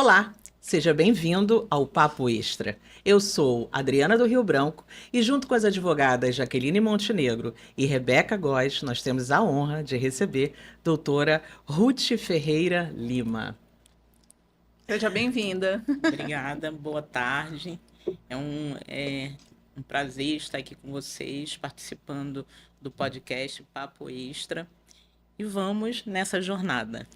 Olá, seja bem-vindo ao Papo Extra. Eu sou Adriana do Rio Branco e junto com as advogadas Jaqueline Montenegro e Rebeca Góes, nós temos a honra de receber doutora Ruth Ferreira Lima. Seja bem-vinda. Obrigada, boa tarde. É um prazer estar aqui com vocês, participando do podcast Papo Extra. E vamos nessa jornada.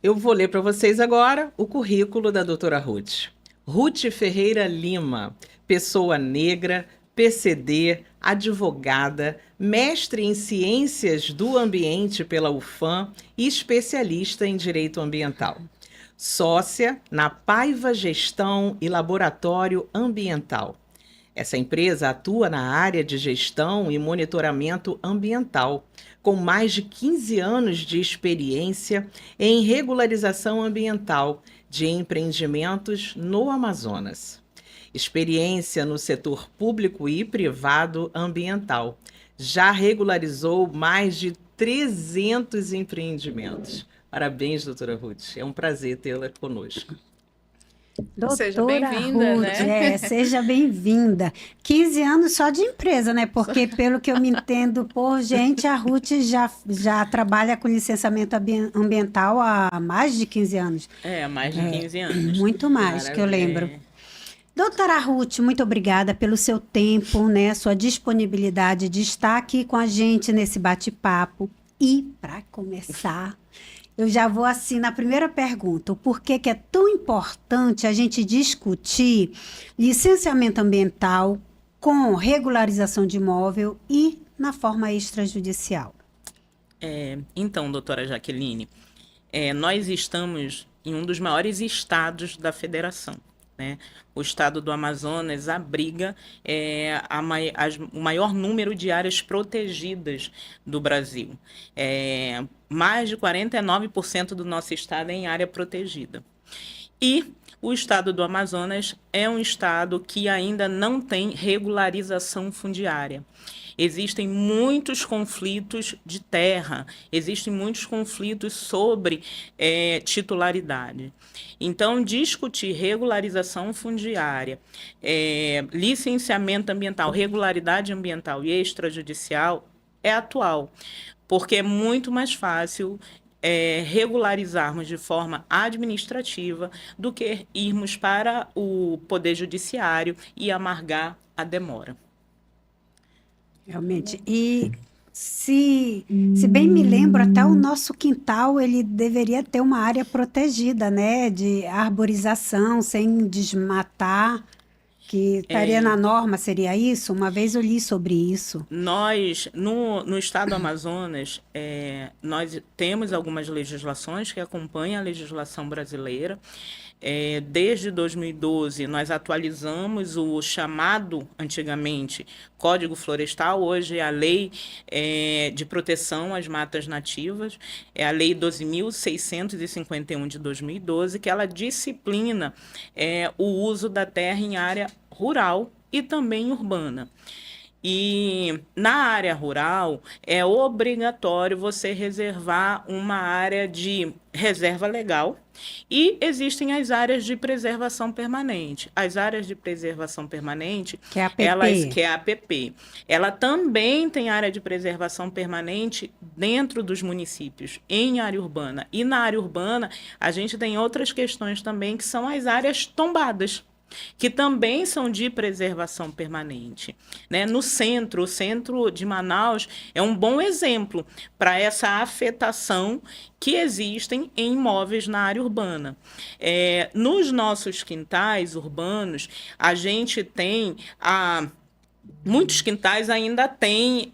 Eu vou ler para vocês agora o currículo da doutora Ruth. Ruth Ferreira Lima, pessoa negra, PCD, advogada, mestre em Ciências do Ambiente pela UFAM e especialista em Direito Ambiental. Sócia na Paiva Gestão e Laboratório Ambiental. Essa empresa atua na área de gestão e monitoramento ambiental, com mais de 15 anos de experiência em regularização ambiental de empreendimentos no Amazonas. Experiência no setor público e privado ambiental. Já regularizou mais de 300 empreendimentos. Parabéns, doutora Ruth. É um prazer tê-la conosco. Seja Doutora bem-vinda, Ruth, né? seja bem-vinda. 15 anos só de empresa, né? Porque, pelo que eu me entendo por gente, a Ruth já trabalha com licenciamento ambiental há mais de 15 anos. Há mais de 15 anos. Muito mais, que eu lembro. Doutora Ruth, muito obrigada pelo seu tempo, né? Sua disponibilidade de estar aqui com a gente nesse bate-papo. E, para começar, eu já vou assim na primeira pergunta. O porquê que é tão importante a gente discutir licenciamento ambiental com regularização de imóvel e na forma extrajudicial? Então, doutora Jaqueline, nós estamos em um dos maiores estados da federação. Né? O estado do Amazonas abriga o maior número de áreas protegidas do Brasil. Mais de 49% do nosso estado é em área protegida. E o estado do Amazonas é um estado que ainda não tem regularização fundiária. Existem muitos conflitos de terra, existem muitos conflitos sobre titularidade. Então, discutir regularização fundiária, licenciamento ambiental, regularidade ambiental e extrajudicial é atual, porque é muito mais fácil regularizarmos de forma administrativa do que irmos para o Poder Judiciário e amargar a demora. Realmente. E se bem me lembro, até o nosso quintal ele deveria ter uma área protegida, né? De arborização, sem desmatar, que estaria na norma, seria isso? Uma vez eu li sobre isso. Nós, no estado do Amazonas, nós temos algumas legislações que acompanham a legislação brasileira. Desde 2012, nós atualizamos o chamado, antigamente, Código Florestal, hoje é a Lei de Proteção às Matas Nativas, é a Lei 12.651 de 2012, que ela disciplina o uso da terra em área rural e também urbana. E na área rural é obrigatório você reservar uma área de reserva legal e existem as áreas de preservação permanente. As áreas de preservação permanente, que é a APP. Que é a APP. Ela também tem área de preservação permanente dentro dos municípios, em área urbana. E na área urbana, a gente tem outras questões também, que são as áreas tombadas, que também são de preservação permanente. Né? No centro, o centro de Manaus é um bom exemplo para essa afetação que existem em imóveis na área urbana. Nos nossos quintais urbanos, a gente tem muitos quintais ainda têm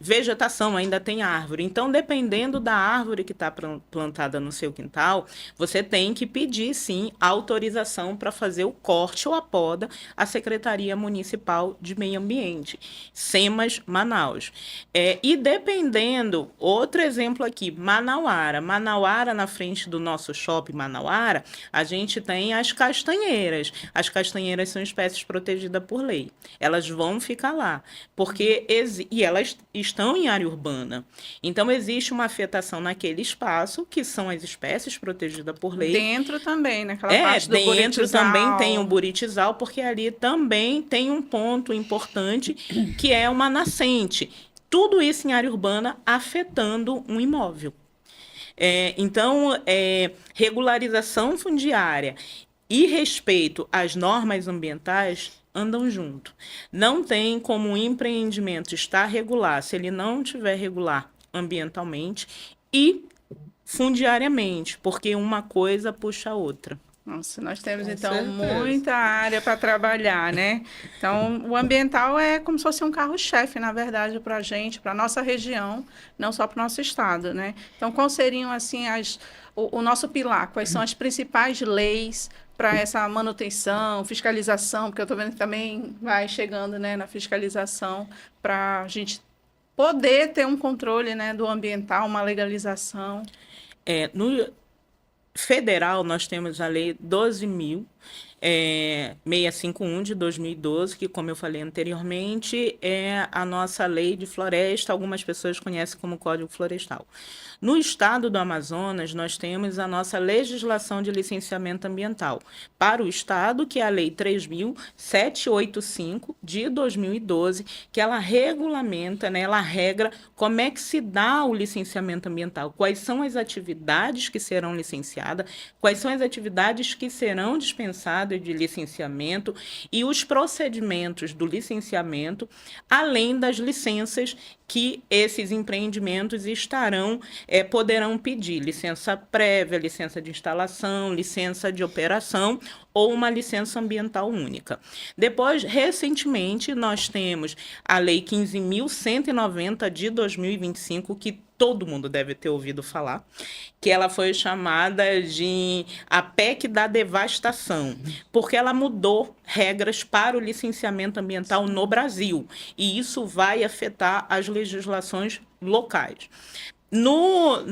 vegetação, ainda tem árvore. Então, dependendo da árvore que está plantada no seu quintal, você tem que pedir, sim, autorização para fazer o corte ou a poda à Secretaria Municipal de Meio Ambiente, SEMAS Manaus. E dependendo, outro exemplo aqui, Manauara. Manauara, na frente do nosso shopping Manauara, a gente tem as castanheiras. As castanheiras são espécies protegidas por lei. Elas vão ficar lá, porque elas estão em área urbana. Então, existe uma afetação naquele espaço, que são as espécies protegidas por lei. Dentro também, naquela parte do Dentro buritizal. também tem o buritizal, porque ali também tem um ponto importante, que é uma nascente. Tudo isso em área urbana afetando um imóvel. Então, regularização fundiária e respeito às normas ambientais andam junto. Não tem como um empreendimento estar regular se ele não estiver regular ambientalmente e fundiariamente, porque uma coisa puxa a outra. Nossa, nós temos, Com então, certeza. muita área para trabalhar, né? Então, o ambiental é como se fosse um carro-chefe, na verdade, para a gente, para a nossa região, não só para o nosso estado, né? Então, quais seriam, assim, o nosso pilar? Quais são as principais leis para essa manutenção, fiscalização? Porque eu estou vendo que também vai chegando, né, na fiscalização, para a gente poder ter um controle, né, do ambiental, uma legalização. No federal, nós temos a Lei 12.651 de 2012, que, como eu falei anteriormente, é a nossa lei de floresta, algumas pessoas conhecem como Código Florestal. No estado do Amazonas, nós temos a nossa legislação de licenciamento ambiental para o estado, que é a Lei 3.785 de 2012, que ela regulamenta, né, ela regra como é que se dá o licenciamento ambiental, quais são as atividades que serão licenciadas, quais são as atividades que serão dispensadas de licenciamento e os procedimentos do licenciamento, além das licenças que esses empreendimentos poderão pedir: licença prévia, licença de instalação, licença de operação ou uma licença ambiental única. Depois, recentemente, nós temos a Lei 15.190 de 2025, que todo mundo deve ter ouvido falar, que ela foi chamada de a PEC da devastação, porque ela mudou regras para o licenciamento ambiental no Brasil, e isso vai afetar as legislações locais. No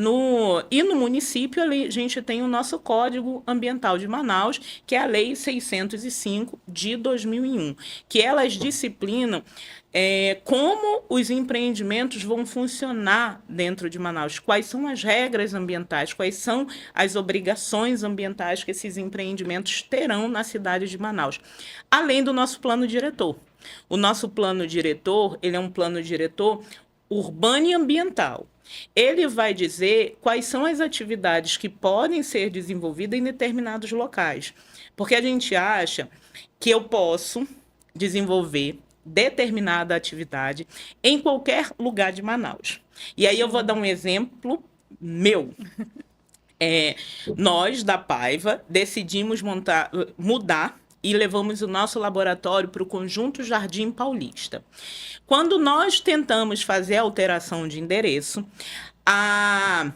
município, a gente tem o nosso Código Ambiental de Manaus, que é a Lei 605 de 2001, que elas disciplinam como os empreendimentos vão funcionar dentro de Manaus, quais são as regras ambientais, quais são as obrigações ambientais que esses empreendimentos terão na cidade de Manaus, além do nosso plano diretor. O nosso plano diretor, ele é um plano diretor urbano e ambiental. Ele vai dizer quais são as atividades que podem ser desenvolvidas em determinados locais, porque a gente acha que eu posso desenvolver determinada atividade em qualquer lugar de Manaus. E aí eu vou dar um exemplo meu. Nós, da Paiva, decidimos mudar e levamos o nosso laboratório para o Conjunto Jardim Paulista. Quando nós tentamos fazer a alteração de endereço, a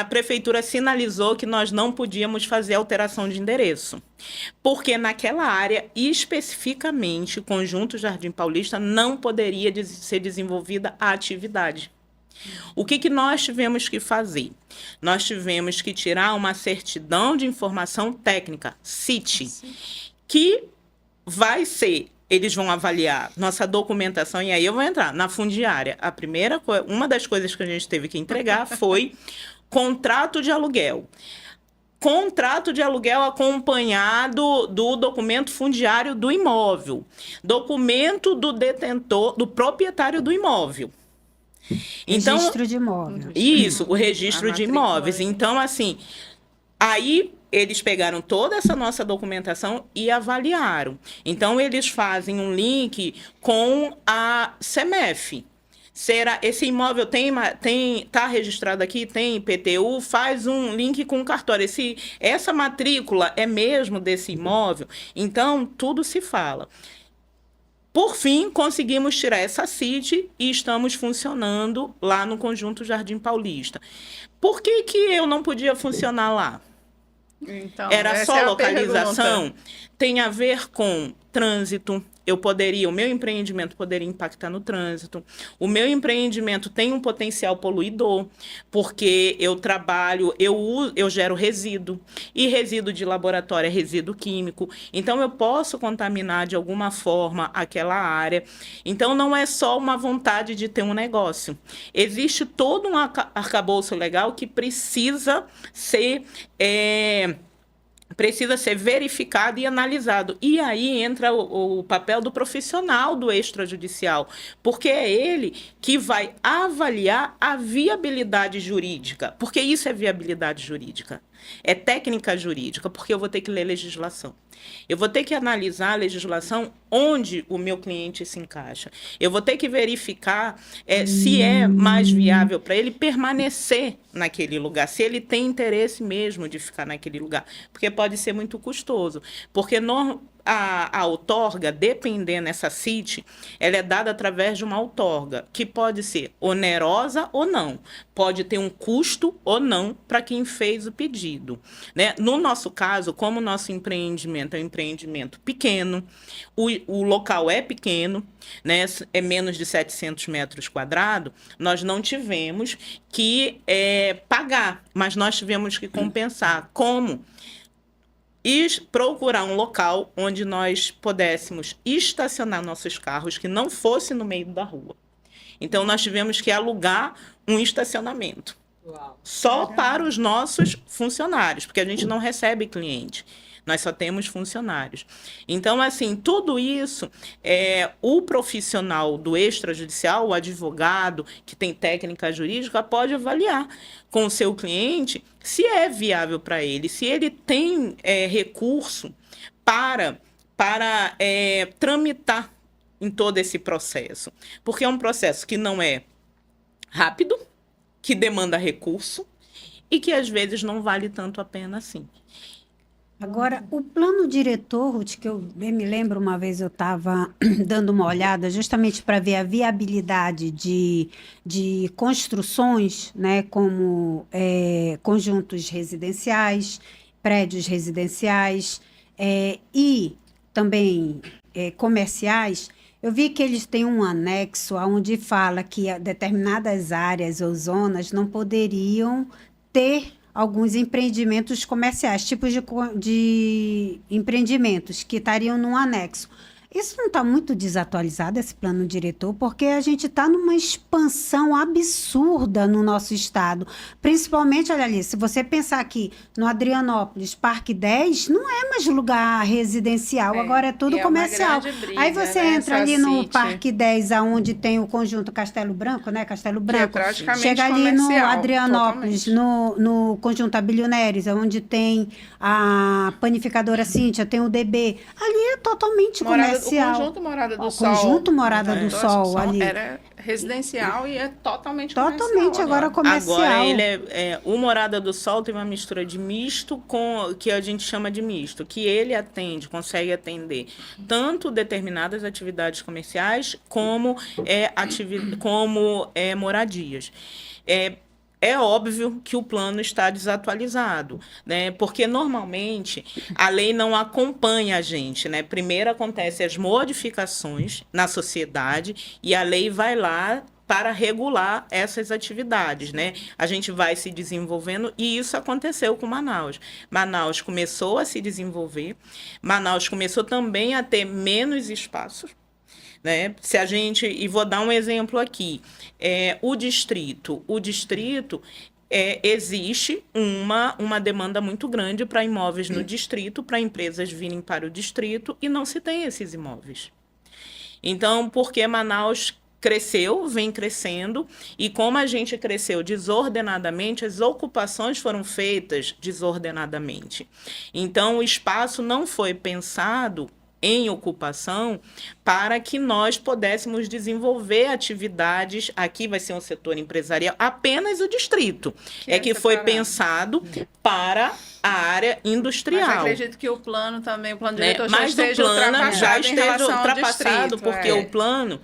prefeitura sinalizou que nós não podíamos fazer alteração de endereço, porque naquela área, especificamente, Conjunto Jardim Paulista, não poderia ser desenvolvida a atividade. O que nós tivemos que fazer? Nós tivemos que tirar uma certidão de informação técnica, CIT, que vai ser, eles vão avaliar nossa documentação, e aí eu vou entrar na fundiária. Uma das coisas que a gente teve que entregar foi contrato de aluguel. Contrato de aluguel acompanhado do documento fundiário do imóvel, documento do detentor, do proprietário do imóvel. Então, Registro de imóvel. Isso, o registro de imóveis. Então, assim, aí eles pegaram toda essa nossa documentação e avaliaram. Então, eles fazem um link com a CEMEF. Será esse imóvel tá registrado aqui, tem IPTU, faz um link com o cartório. Essa matrícula é mesmo desse imóvel? Então, tudo se fala. Por fim, conseguimos tirar essa CIT e estamos funcionando lá no Conjunto Jardim Paulista. Por que eu não podia funcionar lá? Então, Era essa só é a localização? pergunta. tem a ver com trânsito. O meu empreendimento poderia impactar no trânsito. O meu empreendimento tem um potencial poluidor, porque eu trabalho, eu gero resíduo, e resíduo de laboratório é resíduo químico. Então, eu posso contaminar de alguma forma aquela área. Então, não é só uma vontade de ter um negócio. Existe todo um arcabouço legal que precisa ser verificado e analisado. E aí entra o papel do profissional do extrajudicial, porque é ele que vai avaliar a viabilidade jurídica, porque isso é viabilidade jurídica, é técnica jurídica, porque eu vou ter que ler legislação. Eu vou ter que analisar a legislação onde o meu cliente se encaixa. Eu vou ter que verificar se é mais viável para ele permanecer naquele lugar, se ele tem interesse mesmo de ficar naquele lugar, porque pode ser muito custoso. Porque a outorga, dependendo dessa CIT, ela é dada através de uma outorga, que pode ser onerosa ou não, pode ter um custo ou não para quem fez o pedido, né? No nosso caso, como o nosso empreendimento é um empreendimento pequeno, o local é pequeno, né? É menos de 700 metros quadrados, nós não tivemos que pagar, mas nós tivemos que compensar. Como? E procurar um local onde nós pudéssemos estacionar nossos carros que não fosse no meio da rua. Então, nós tivemos que alugar um estacionamento. Uau. Só para os nossos funcionários, porque a gente não recebe cliente. Nós só temos funcionários. Então, assim, tudo isso, o profissional do extrajudicial, o advogado que tem técnica jurídica, pode avaliar com o seu cliente se é viável para ele, se ele tem recurso para tramitar em todo esse processo. Porque é um processo que não é rápido, que demanda recurso e que, às vezes, não vale tanto a pena assim. Agora, o plano diretor, Ruth, que eu bem me lembro, uma vez eu estava dando uma olhada justamente para ver a viabilidade de construções, né, como conjuntos residenciais, prédios residenciais e também comerciais. Eu vi que eles têm um anexo onde fala que determinadas áreas ou zonas não poderiam ter alguns empreendimentos comerciais, tipos de empreendimentos que estariam num anexo. Isso não está muito desatualizado, esse plano diretor, porque a gente está numa expansão absurda no nosso estado. Principalmente, olha ali, se você pensar aqui no Adrianópolis, Parque 10, não é mais lugar residencial, agora é tudo comercial. Aí você entra ali no Parque 10, onde tem o conjunto Castelo Branco, né? Castelo Branco. Que é praticamente chega ali no comercial, Adrianópolis, no conjunto Abilioneres, onde tem a panificadora Cíntia, tem o DB. Ali é totalmente comercial. O conjunto Morada do Sol. O conjunto Morada do Sol ali. Era residencial e é totalmente Totalmente agora comercial. Agora o Morada do Sol tem uma mistura de misto com que a gente chama de misto, que ele consegue atender tanto determinadas atividades comerciais como moradias. É óbvio que o plano está desatualizado, né? Porque normalmente a lei não acompanha a gente, né? Primeiro acontecem as modificações na sociedade e a lei vai lá para regular essas atividades, né? A gente vai se desenvolvendo e isso aconteceu com Manaus. Manaus começou a se desenvolver, Manaus começou também a ter menos espaços, né? E vou dar um exemplo aqui, o distrito existe uma demanda muito grande para imóveis no distrito, para empresas virem para o distrito e não se tem esses imóveis. Então, porque Manaus vem crescendo, e como a gente cresceu desordenadamente, as ocupações foram feitas desordenadamente. Então, o espaço não foi pensado em ocupação para que nós pudéssemos desenvolver atividades. Aqui vai ser um setor empresarial, apenas o distrito que foi pensado para a área industrial. Mas acredito que o plano diretor já esteja ultrapassado, porque o plano,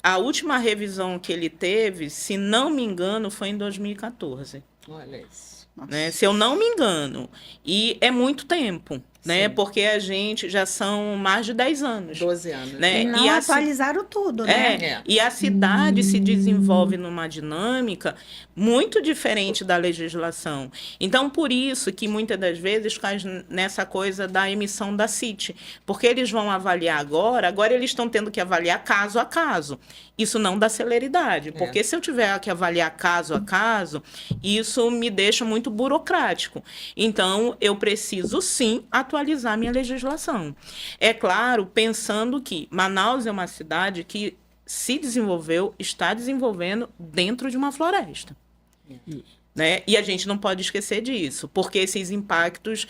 a última revisão que ele teve, se não me engano, foi em 2014. Olha isso. Né? Se eu não me engano. E é muito tempo. né? Sim. Porque a gente já são mais de 10 anos. 12 anos. Né? E não E atualizaram tudo, né? É. E a cidade se desenvolve numa dinâmica muito diferente da legislação. Então, por isso que muitas das vezes cai nessa coisa da emissão da CIT, porque eles vão avaliar agora eles estão tendo que avaliar caso a caso. Isso não dá celeridade, porque se eu tiver que avaliar caso a caso, isso me deixa muito burocrático. Então, eu preciso sim atualizar minha legislação. É claro, pensando que Manaus é uma cidade que se desenvolveu, está desenvolvendo dentro de uma floresta. Né? E a gente não pode esquecer disso, porque esses impactos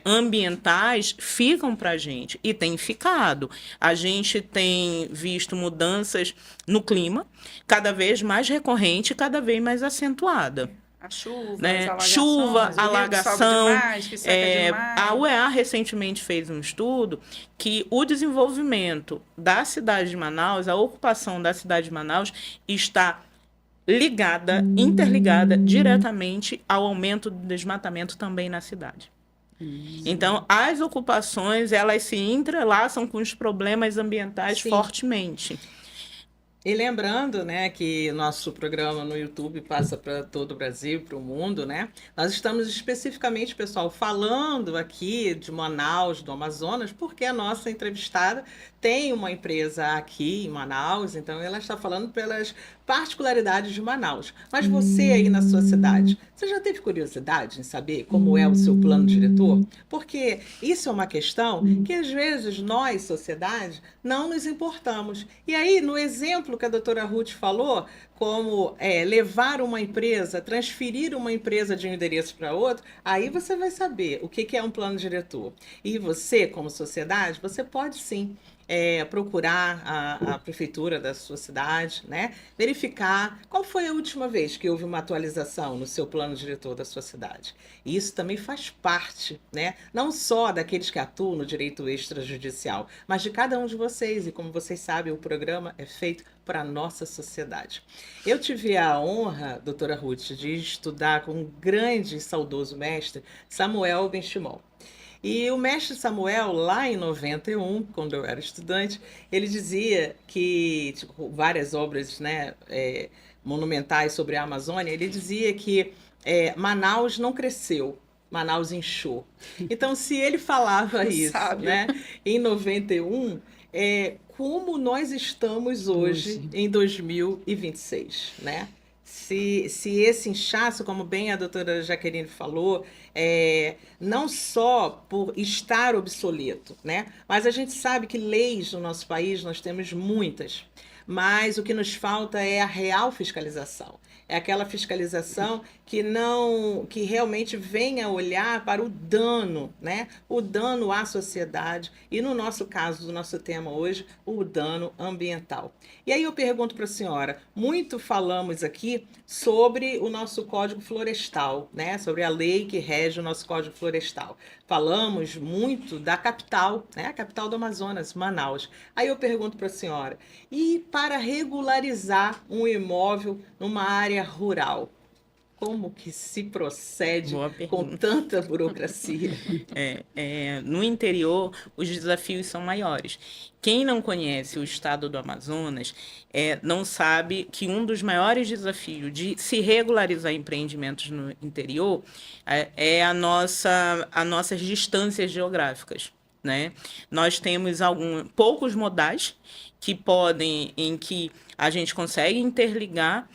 ambientais ficam para a gente, e tem ficado. A gente tem visto mudanças no clima, cada vez mais recorrente, cada vez mais acentuada. A chuva, Né? as alagações, Chuva, o rio que sobe alagação. demais, que seca demais. A UEA recentemente fez um estudo que o desenvolvimento da cidade de Manaus, a ocupação da cidade de Manaus, está interligada diretamente ao aumento do desmatamento também na cidade. Então, as ocupações, elas se entrelaçam com os problemas ambientais Sim. fortemente. E lembrando, né, que nosso programa no YouTube passa para todo o Brasil, para o mundo, né? Nós estamos especificamente, pessoal, falando aqui de Manaus, do Amazonas, porque a nossa entrevistada tem uma empresa aqui em Manaus, então ela está falando pelas particularidades de Manaus. Mas você aí na sua cidade, você já teve curiosidade em saber como é o seu plano diretor? Porque isso é uma questão que às vezes nós, sociedade, não nos importamos. E aí, no exemplo que a doutora Ruth falou, como levar uma empresa, transferir uma empresa de um endereço para outro, aí você vai saber o que é um plano diretor. E você, como sociedade, você pode sim procurar a prefeitura da sua cidade, né? Verificar qual foi a última vez que houve uma atualização no seu plano diretor da sua cidade. E isso também faz parte, né? Não só daqueles que atuam no direito extrajudicial, mas de cada um de vocês. E como vocês sabem, o programa é feito para a nossa sociedade. Eu tive a honra, doutora Ruth, de estudar com um grande e saudoso mestre, Samuel Benchimol. E o mestre Samuel, lá em 91, quando eu era estudante, ele dizia que, várias obras, né, monumentais sobre a Amazônia, ele dizia que Manaus não cresceu, Manaus inchou. Então, se ele falava isso, né, em 91, como nós estamos hoje em 2026, né? Se esse inchaço, como bem a doutora Jaqueline falou, não só por estar obsoleto, né? Mas a gente sabe que leis no nosso país nós temos muitas, mas o que nos falta é a real fiscalização. É aquela fiscalização que realmente venha olhar para o dano, né? O dano à sociedade e, no nosso caso, do nosso tema hoje, o dano ambiental. E aí eu pergunto para a senhora, muito falamos aqui sobre o nosso Código Florestal, né? Sobre a lei que rege o nosso Código Florestal. Falamos muito da capital, né? A capital do Amazonas, Manaus. Aí eu pergunto para a senhora, e para regularizar um imóvel numa área rural, como que se procede com tanta burocracia? No interior, os desafios são maiores. Quem não conhece o estado do Amazonas não sabe que um dos maiores desafios de se regularizar empreendimentos no interior é as nossas distâncias geográficas, né? Nós temos poucos modais em que a gente consegue interligar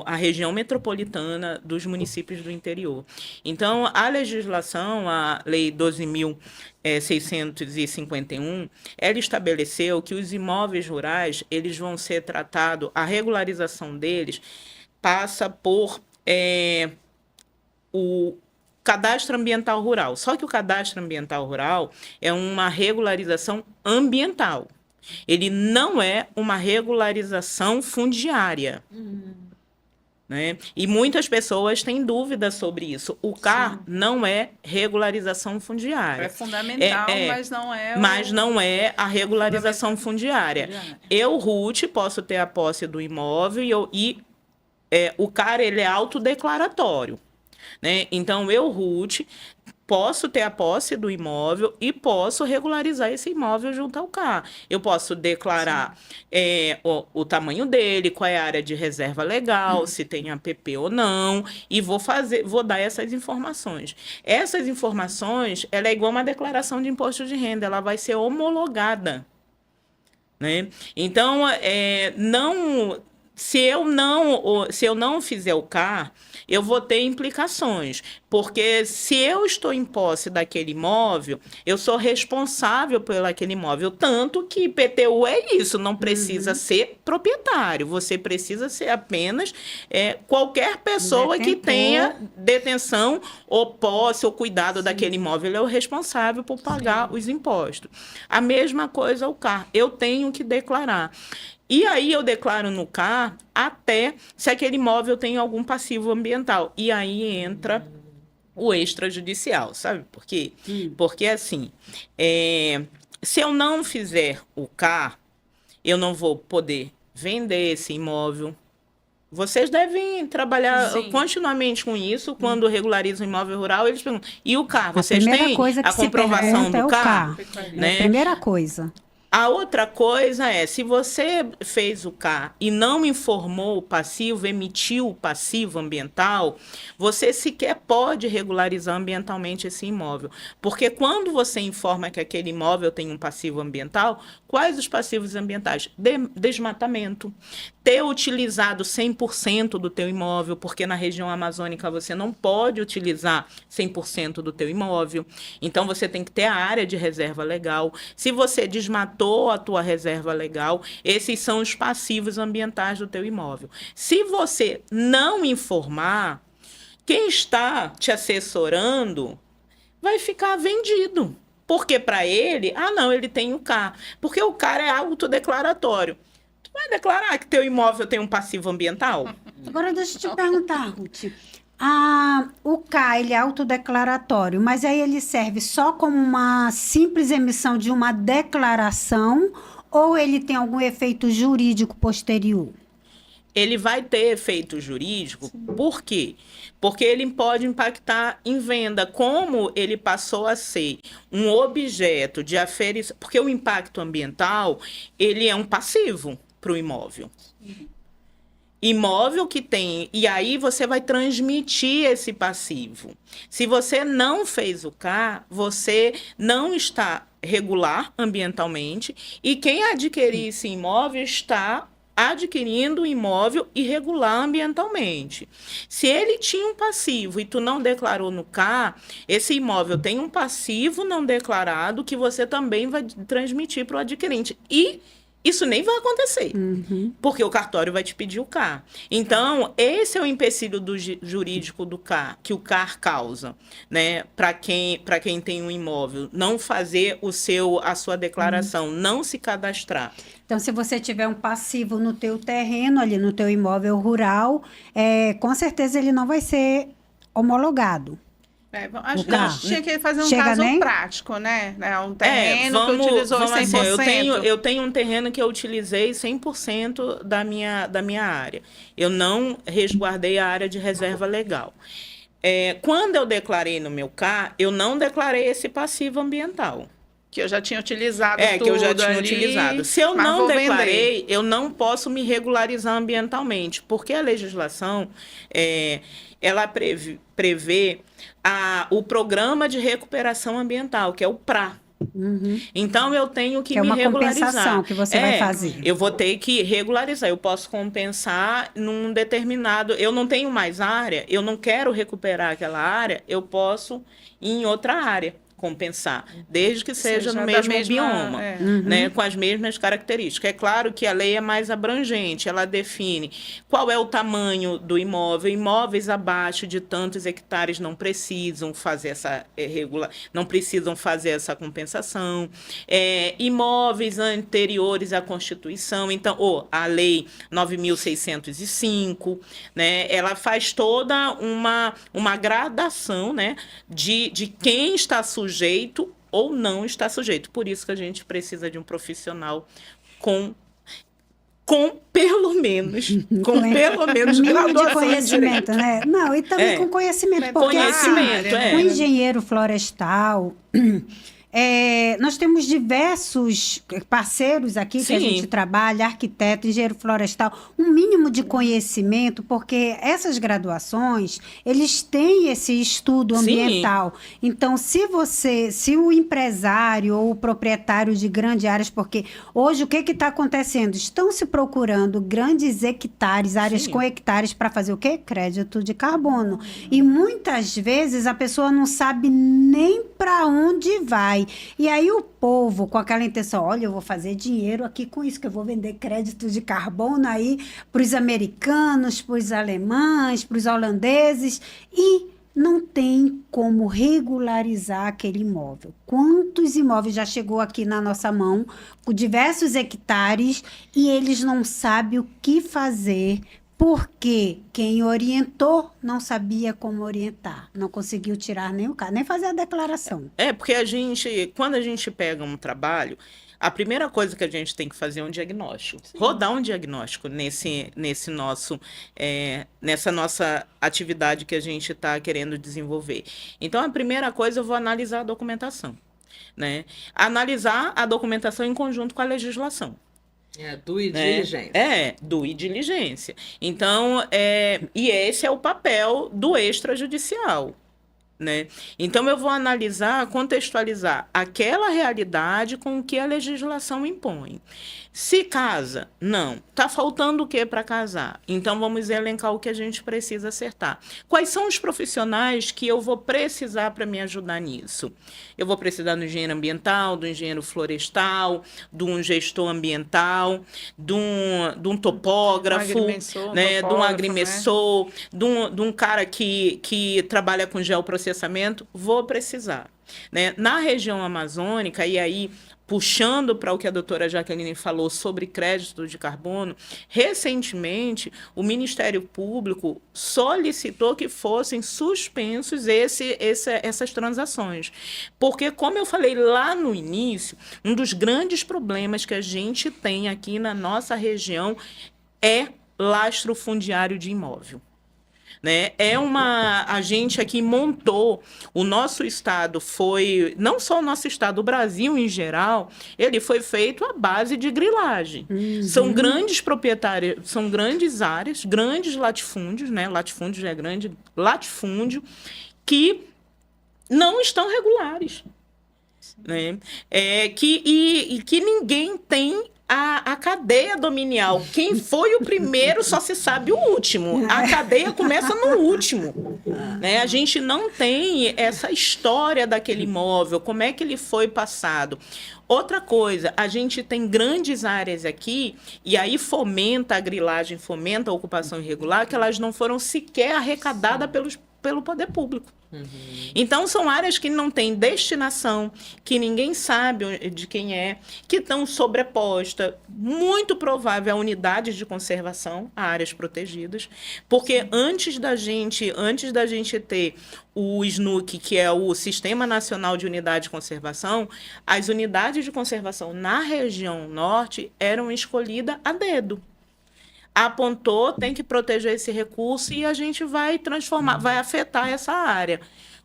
a região metropolitana dos municípios do interior. Então, a legislação, a Lei 12.651, ela estabeleceu que os imóveis rurais, eles vão ser tratados, a regularização deles passa por o cadastro ambiental rural. Só que o cadastro ambiental rural é uma regularização ambiental. Ele não é uma regularização fundiária. Né? E muitas pessoas têm dúvidas sobre isso. O CAR não é regularização fundiária. É fundamental, mas não é Mas não é a regularização fundiária. Eu, Ruth, posso ter a posse do imóvel e o CAR ele é autodeclaratório. Né? Então, eu, Ruth, posso ter a posse do imóvel e posso regularizar esse imóvel junto ao CAR. Eu posso declarar o tamanho dele, qual é a área de reserva legal, se tem APP ou não, e vou dar essas informações. Essas informações, ela é igual uma declaração de imposto de renda, ela vai ser homologada, né? Então, se eu não fizer o CAR, eu vou ter implicações, porque se eu estou em posse daquele imóvel, eu sou responsável por aquele imóvel, tanto que IPTU é isso, não precisa ser proprietário, você precisa ser apenas qualquer pessoa que tenha detenção ou posse ou cuidado daquele imóvel, ele é o responsável por pagar os impostos. A mesma coisa o CAR, eu tenho que declarar. E aí eu declaro no CAR até se aquele imóvel tem algum passivo ambiental. E aí entra o extrajudicial, sabe por quê? Porque assim, se eu não fizer o CAR, eu não vou poder vender esse imóvel. Vocês devem trabalhar continuamente com isso. Quando regularizam o imóvel rural, eles perguntam, e o CAR? Vocês têm a comprovação do CAR? Né? A primeira coisa. A outra coisa é, se você fez o CAR e não informou o passivo, emitiu o passivo ambiental, você sequer pode regularizar ambientalmente esse imóvel. Porque quando você informa que aquele imóvel tem um passivo ambiental, quais os passivos ambientais? Desmatamento. Ter utilizado 100% do teu imóvel, porque na região amazônica você não pode utilizar 100% do teu imóvel. Então, você tem que ter a área de reserva legal. Se você desmatou a tua reserva legal, esses são os passivos ambientais do teu imóvel. Se você não informar, quem está te assessorando vai ficar vendido. Porque para ele, não, ele tem o CAR. Porque o CAR é autodeclaratório. Tu vai declarar que teu imóvel tem um passivo ambiental? Agora deixa eu te perguntar, Ruth. O CAR, ele é autodeclaratório, mas aí ele serve só como uma simples emissão de uma declaração ou ele tem algum efeito jurídico posterior? Ele vai ter efeito jurídico, por quê? Porque ele pode impactar em venda, como ele passou a ser um objeto de aferição, porque o impacto ambiental, ele é um passivo para o imóvel. Imóvel que tem, e aí você vai transmitir esse passivo. Se você não fez o CAR, você não está regular ambientalmente, e quem adquirir esse imóvel está adquirindo um imóvel irregular ambientalmente. Se ele tinha um passivo e tu não declarou no CAR, esse imóvel tem um passivo não declarado que você também vai transmitir para o adquirente. E isso nem vai acontecer, porque o cartório vai te pedir o CAR. Então, esse é o empecilho jurídico do CAR, que o CAR causa, né? Para quem tem um imóvel, não fazer a sua declaração, não se cadastrar. Então, se você tiver um passivo no teu terreno, ali no teu imóvel rural, com certeza ele não vai ser homologado. Acho que a gente tinha que fazer um caso prático, né? Um terreno que utilizou 100%. Assim, eu tenho um terreno que eu utilizei 100% da minha área. Eu não resguardei a área de reserva legal. Quando eu declarei no meu CAR, eu não declarei esse passivo ambiental. Que eu já tinha utilizado tudo que eu já tinha ali, utilizado. Se eu não declarei, eu não posso me regularizar ambientalmente, porque a legislação, ela prevê o Programa de Recuperação Ambiental, que é o PRA. Então, eu tenho que me regularizar. É uma compensação que você vai fazer. Eu vou ter que regularizar. Eu posso compensar num determinado... Eu não tenho mais área, eu não quero recuperar aquela área, eu posso ir em outra área compensar, desde que seja no mesmo bioma, né, com as mesmas características. É claro que a lei é mais abrangente, ela define qual é o tamanho do imóvel. Imóveis abaixo de tantos hectares não precisam fazer essa compensação. Imóveis anteriores à Constituição, então, a Lei 9.605, né, ela faz toda uma gradação, né, de quem está sujeito ou não está sujeito. Por isso que a gente precisa de um profissional com com pelo menos mínimo de graduação em conhecimento, direito. né? Não, e também com conhecimento, porque Conhecimento, assim, o engenheiro florestal, nós temos diversos parceiros aqui que a Sim. gente trabalha, arquiteto, engenheiro florestal, um mínimo de conhecimento, porque essas graduações, eles têm esse estudo Sim. ambiental. Então, se o empresário ou o proprietário de grandes áreas, porque hoje o que está acontecendo? Estão se procurando grandes hectares, áreas Sim. com hectares para fazer o quê? Crédito de carbono. E muitas vezes a pessoa não sabe nem para onde vai. E aí o povo, com aquela intenção, olha, eu vou fazer dinheiro aqui com isso, que eu vou vender crédito de carbono aí para os americanos, para os alemães, para os holandeses, e não tem como regularizar aquele imóvel. Quantos imóveis já chegou aqui na nossa mão, com diversos hectares, e eles não sabem o que fazer, porque quem orientou não sabia como orientar, não conseguiu tirar nem o carro, nem fazer a declaração. Porque quando a gente pega um trabalho, a primeira coisa que a gente tem que fazer é um diagnóstico. Rodar um diagnóstico nessa nossa atividade que a gente está querendo desenvolver. Então, a primeira coisa, eu vou analisar a documentação, né? Analisar a documentação em conjunto com a legislação. Due diligência. Due diligência. Então, e esse é o papel do extrajudicial, né? Então, eu vou analisar, contextualizar aquela realidade com o que a legislação impõe. Se casa, não. Está faltando o que para casar? Então, vamos elencar o que a gente precisa acertar. Quais são os profissionais que eu vou precisar para me ajudar nisso? Eu vou precisar do engenheiro ambiental, do engenheiro florestal, de um gestor ambiental, de um topógrafo, né, de um agrimensor, de um cara que trabalha com geoprocessamento. Vou precisar, né? Na região amazônica, e aí puxando para o que a doutora Jaqueline falou sobre crédito de carbono, recentemente o Ministério Público solicitou que fossem suspensos essas transações. Porque, como eu falei lá no início, um dos grandes problemas que a gente tem aqui na nossa região é lastro fundiário de imóvel. Né? A gente aqui montou, o nosso estado foi, não só o nosso estado, o Brasil em geral, ele foi feito à base de grilagem. São grandes proprietários, são grandes áreas, grandes latifúndios, né? Latifúndio já é grande, latifúndio, que não estão regulares. Né? Que ninguém tem a cadeia dominial. Quem foi o primeiro só se sabe o último. A cadeia começa no último. Né? A gente não tem essa história daquele imóvel, como é que ele foi passado. Outra coisa, a gente tem grandes áreas aqui, e aí fomenta a grilagem, fomenta a ocupação irregular, que elas não foram sequer arrecadadas pelo poder público. Então, são áreas que não têm destinação, que ninguém sabe de quem é, que estão sobrepostas, muito provável a unidades de conservação, a áreas protegidas, porque antes da gente ter o SNUC, que é o Sistema Nacional de Unidade de Conservação, as unidades de conservação na região norte eram escolhidas a dedo. Apontou, tem que proteger esse recurso e a gente vai transformar, vai afetar essa área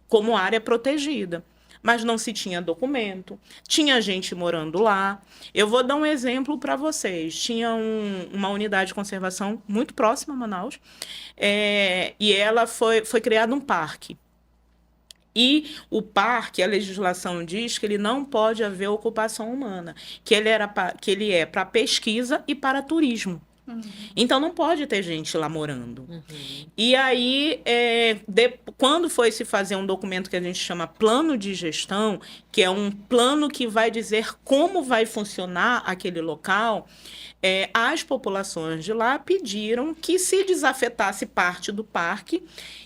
como área protegida. Mas não se tinha documento, tinha gente morando lá. Eu vou dar um exemplo para vocês. Tinha uma unidade de conservação muito próxima a Manaus, e ela foi criado um parque. E o parque, a legislação diz que ele não pode haver ocupação humana, que ele é para pesquisa e para turismo. Então, não pode ter gente lá morando. E aí, quando foi se fazer um documento que a gente chama plano de gestão, que é um plano que vai dizer como vai funcionar aquele local, as populações de lá pediram que se desafetasse parte do parque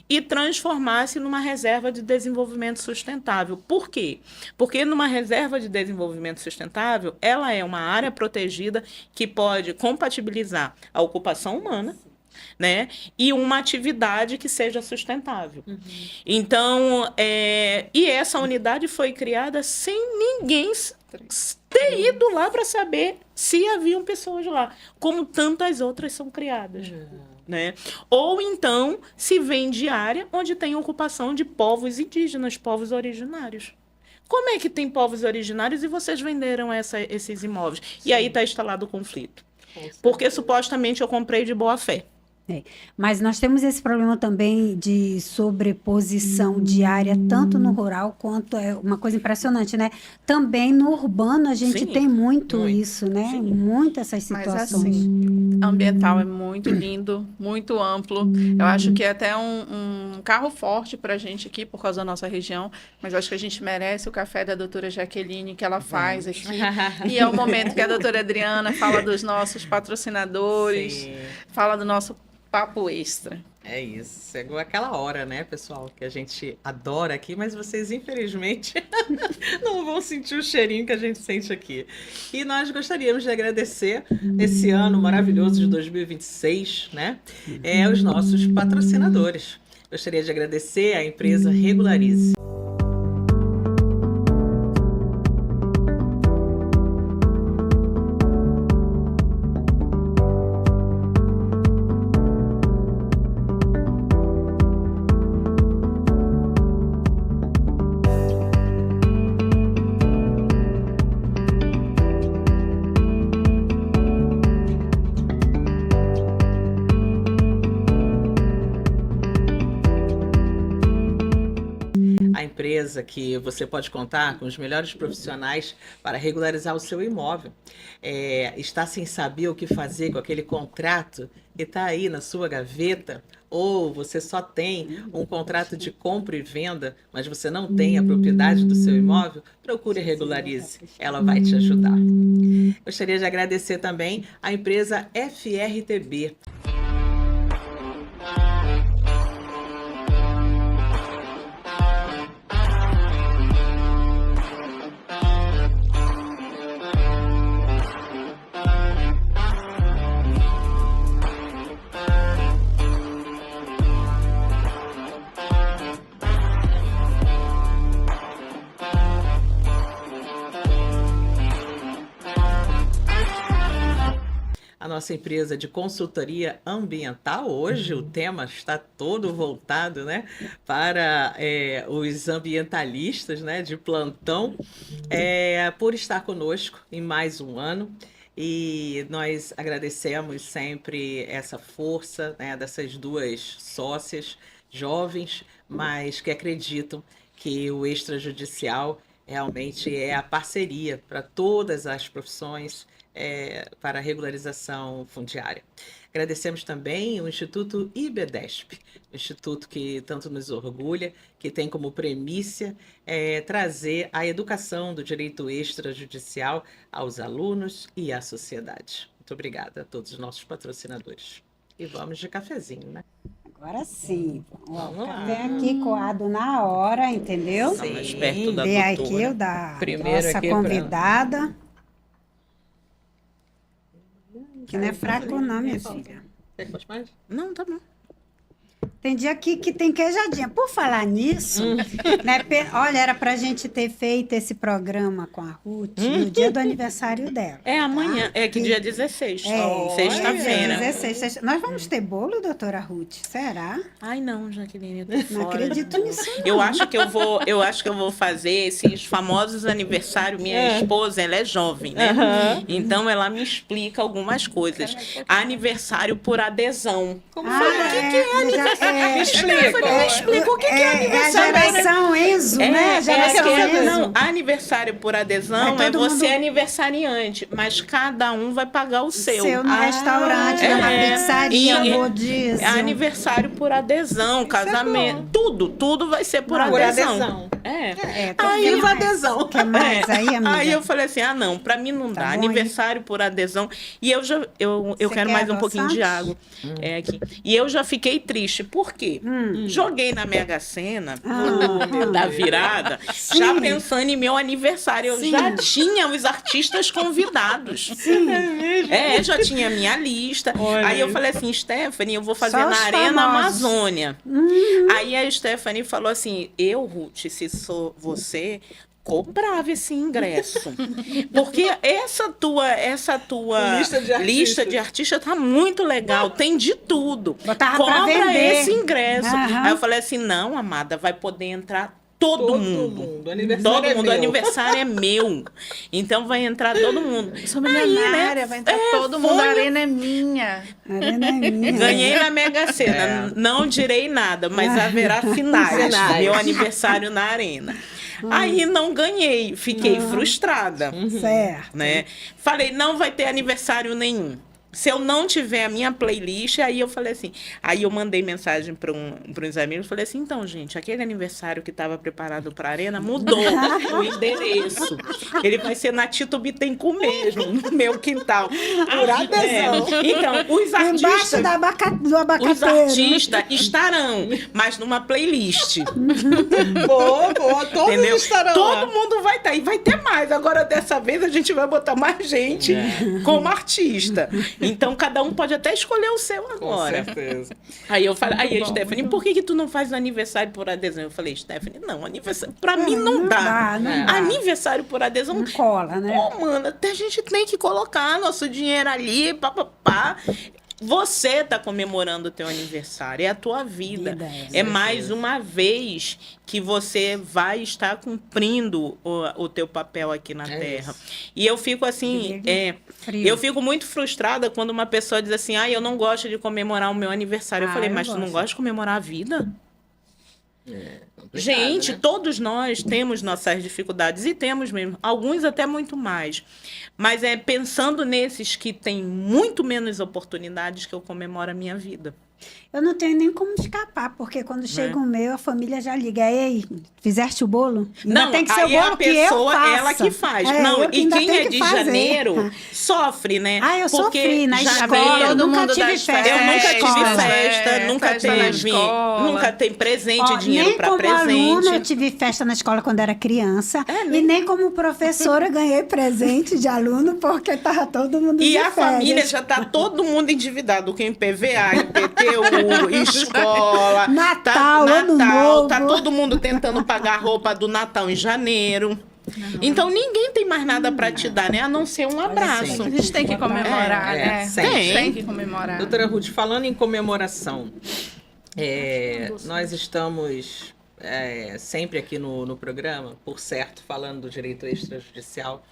e transformasse numa reserva de desenvolvimento sustentável. Por quê? Porque numa reserva de desenvolvimento sustentável, ela é uma área protegida que pode compatibilizar a ocupação humana, né? E uma atividade que seja sustentável. Então, e essa unidade foi criada sem ninguém ter ido lá para saber se haviam pessoas lá, como tantas outras são criadas. Né? Ou então se vem de área onde tem ocupação de povos indígenas, povos originários. Como é que tem povos originários e vocês venderam esses imóveis? E aí está instalado o conflito. Porque supostamente eu comprei de boa fé. Mas nós temos esse problema também de sobreposição de área, tanto no rural quanto é uma coisa impressionante, né? Também no urbano a gente Sim, tem muito muito. isso, né? Sim. Muito essas Mas situações. assim, ambiental é muito lindo, muito amplo. Eu acho que é até um carro forte para a gente aqui, por causa da nossa região, mas eu acho que a gente merece o café da doutora Jaqueline, que ela faz aqui. E é o momento que a doutora Adriana fala dos nossos patrocinadores, Sim. fala do nosso papo extra. É isso, chegou aquela hora, né, pessoal, que a gente adora aqui, mas vocês, infelizmente, não vão sentir o cheirinho que a gente sente aqui. E nós gostaríamos de agradecer esse ano maravilhoso de 2026, né, os nossos patrocinadores. Gostaria de agradecer à empresa Regularize. A empresa que você pode contar com os melhores profissionais para regularizar o seu imóvel. Está sem saber o que fazer com aquele contrato que está aí na sua gaveta, ou você só tem um contrato de compra e venda, mas você não tem a propriedade do seu imóvel? Procure a Regularize, ela vai te ajudar. Gostaria de agradecer também a empresa FRTB. A nossa empresa de consultoria ambiental, hoje o tema está todo voltado, né, para os ambientalistas, né, de plantão, por estar conosco em mais um ano. E nós agradecemos sempre essa força, né, dessas duas sócias jovens, mas que acreditam que o extrajudicial realmente é a parceria para todas as profissões, para a regularização fundiária. Agradecemos também o Instituto IBDESP, o instituto que tanto nos orgulha, que tem como premissa trazer a educação do direito extrajudicial aos alunos e à sociedade. Muito obrigada a todos os nossos patrocinadores. E vamos de cafezinho, né? Agora sim. Ó, Vamos lá. café aqui coado na hora, entendeu? Sim. Mais perto da Vê aqui doutora. o da Primeiro nossa aqui pra- convidada. Que não é fraco não, minha filha. Quer que bote mais? Não, tá bom. Tem dia aqui que tem queijadinha. Por falar nisso, né, olha, era pra gente ter feito esse programa com a Ruth no dia do aniversário dela. É amanhã, que dia 16, sexta-feira. 16. Nós vamos ter bolo, doutora Ruth? Será? Ai, não, Jaqueline, eu tô Não fora. acredito nisso, não. Eu acho que eu vou fazer esses famosos aniversários. Minha esposa, ela é jovem, né? Então ela me explica algumas coisas. Aniversário por adesão. Como Ah, foi? O que é aniversário? Me explica. Me explica o que é É aniversário. a geração Enzo, né? A geração Enzo. Não, aniversário por adesão Aí é todo você mundo- aniversariante, mas cada um vai pagar o seu. No restaurante, numa pizzaria, E- um rodízio. É aniversário por adesão, casamento, tudo vai ser por Por adesão. adesão. Aí Viva a adesão. Quer mais aí, amiga? Aí eu falei assim, não, pra mim não Tá dá, bom, aniversário por adesão. E eu Você quero quer mais um pouquinho de adoçante? água. Aqui. E eu já fiquei triste. Por quê? Joguei na Mega Sena Ah. da virada, Sim. já pensando em meu aniversário. Eu Sim. já tinha os artistas convidados. Já tinha a minha lista. Olha Aí eu isso. falei assim, Stephanie, eu vou fazer Só na os Arena famosos. Amazônia. Aí a Stephanie falou assim, Ruth, se sou você, cobrava esse ingresso. Porque essa tua Lista de artista tá muito legal, tem de tudo. Botava pra Cobra vender. esse ingresso. Aham. Aí eu falei assim, não, amada, vai poder entrar todo mundo. Aniversário Todo é mundo, meu. o aniversário é meu. Então vai entrar todo mundo. Sou milionária, né? vai entrar todo mundo, a arena é minha. A arena é minha. Ganhei na Mega Sena. Não direi nada, mas haverá finais. Finais. Meu aniversário na Arena. Aí não ganhei, fiquei frustrada, Certo. né? Falei, não vai ter aniversário nenhum. Se eu não tiver a minha playlist, aí eu falei assim. Aí eu mandei mensagem para uns amigos, falei assim, então, gente, aquele aniversário que estava preparado para a Arena mudou o endereço. Ele vai ser na Tito Bittencourt mesmo, no meu quintal. Por adesão. Então, os Embaixo artistas... do Os abacateiro. artistas estarão, mas numa playlist. Boa, todos Entendeu? estarão Todo lá. mundo vai estar. E vai ter mais. Agora, dessa vez, a gente vai botar mais gente como artista. Então, cada um pode até escolher o seu Com agora. certeza. Aí eu falei, aí a Stephanie, por que tu não faz aniversário por adesão? Eu falei, Stephanie, não, aniversário, pra mim não dá. não dá. Aniversário por adesão, Não cola, né? pô, mano, até a gente tem que colocar nosso dinheiro ali, papapá. Você tá comemorando o teu aniversário, é a tua vida. É mais uma vez que você vai estar cumprindo o teu papel aqui na Terra. Isso. E eu fico assim, Frio. eu fico muito frustrada quando uma pessoa diz assim, eu não gosto de comemorar o meu aniversário. Eu falei, eu mas tu não gosto. gosta de comemorar a vida? Complicado, Gente, né? todos nós temos nossas dificuldades e temos mesmo, alguns até muito mais. Mas é pensando nesses que têm muito menos oportunidades que eu comemoro a minha vida. Eu não tenho nem como escapar, porque quando chega o meu, a família já liga. Ei, fizeste o bolo? Ainda Não, tem que ser o aí bolo a que eu pessoa, faça. ela que faz. É, Não, eu que e ainda quem tenho é que de fazer. janeiro sofre, né? Eu Porque sofri na janeiro- escola, todo nunca mundo tive das festa. Eu na nunca tive escola. festa, nunca festa na teve, escola. nunca tem presente, Ó, dinheiro nem para como aluna eu presente. tive festa na escola quando era criança. né? E nem como professora ganhei presente de aluno, porque tava todo mundo E de a férias. família já tá todo mundo endividado, com IPVA, IPTU, escola, Natal, Ano Novo. tá todo mundo tentando pagar a roupa do Natal em janeiro. Então ninguém tem mais nada para te dar, né? A não ser um abraço. A gente tem que comemorar, né? sempre. Tem que comemorar. Doutora Ruth, falando em comemoração, nós estamos sempre aqui no programa, por certo, falando do direito extrajudicial,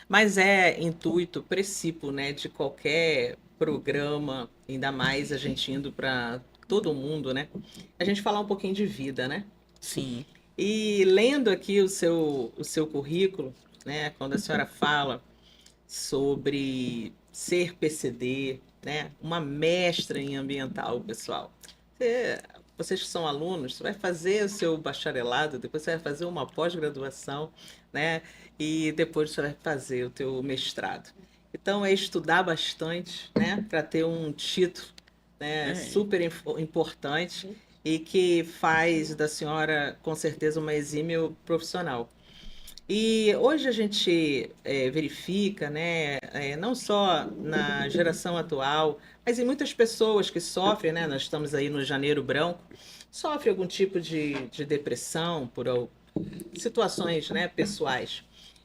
mas é intuito, princípio, né, de qualquer programa, ainda mais a gente indo para todo mundo, né? A gente falar um pouquinho de vida, né? Sim. E lendo aqui o seu currículo, né, quando a senhora fala sobre ser PCD, né, uma mestra em ambiental, pessoal. Vocês que são alunos, você vai fazer o seu bacharelado, depois você vai fazer uma pós-graduação, né, e depois você vai fazer o teu mestrado. Então, é estudar bastante, né, para ter um título, né, super importante e que faz da senhora, com certeza, uma exímio profissional. E hoje a gente verifica, né, não só na geração atual, mas em muitas pessoas que sofrem, né, nós estamos aí no Janeiro Branco, sofrem algum tipo de depressão por situações, né, pessoais.